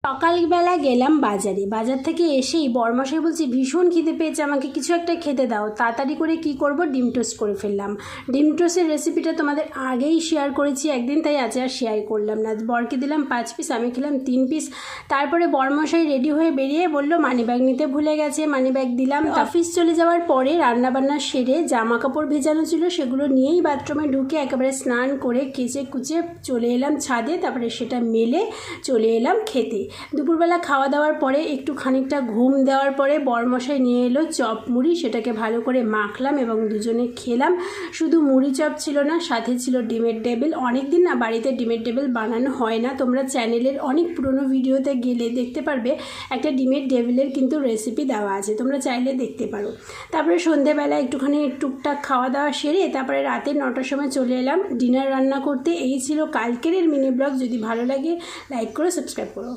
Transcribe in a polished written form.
সকালবেলা গেলাম বাজারে, বাজার থেকে এসেই বরমশাই বলছি ভীষণ খিদে পেয়েছে, আমাকে কিছু একটা খেতে দাও। তাড়াতাড়ি করে কি করব, ডিম টোস্ট করে ফেললাম। ডিম টোস্টের রেসিপিটা তোমাদের আগেই শেয়ার করেছি একদিন, তাই আজ আর শেয়ার করলাম না। বরকে দিলাম 5 পিস, আমি খেলাম 3 পিস। তারপরে বরমশাই রেডি হয়ে বেরিয়ে বললো মানিব্যাগ নিতে ভুলে গেছে, মানিব্যাগ দিলাম। অফিস চলে যাওয়ার পরে রান্নাবান্না সেরে জামা কাপড় ভেজানো ছিল সেগুলো নিয়েই বাথরুমে ঢুকে একেবারে স্নান করে কেচে কুচে চলে এলাম ছাদে। তারপরে সেটা মেলে চলে এলাম খেতে। দুপুরবেলা খাওয়া দাওয়ার পরে একটু খানিকটা ঘুম দেওয়ার পরে বরমশাই নিয়ে এলো চপ মুড়ি, সেটাকে ভালো করে মাখলাম এবং দুজনে খেলাম। শুধু মুড়ি চপ ছিল না, সাথে ছিল ডিমের ডেভিল। অনেক দিন না বাড়িতে ডিমের ডেভিল বানানো হয় না, তোমরা চ্যানেলের অনেক পুরনো ভিডিওতে গেলে দেখতে পারবে একটা ডিমের ডেভিলের কিন্তু রেসিপি দেওয়া আছে, তোমরা চাইলে দেখতে পারো। তারপরে সন্ধ্যেবেলা একটুখানি টুকটাক খাওয়া দাওয়া সেরে তারপরে রাতে 9টার সময় চলে এলাম ডিনার রান্না করতে। এই ছিল কালকের মিনি ব্লগ। যদি ভালো লাগে লাইক করো, সাবস্ক্রাইব করো।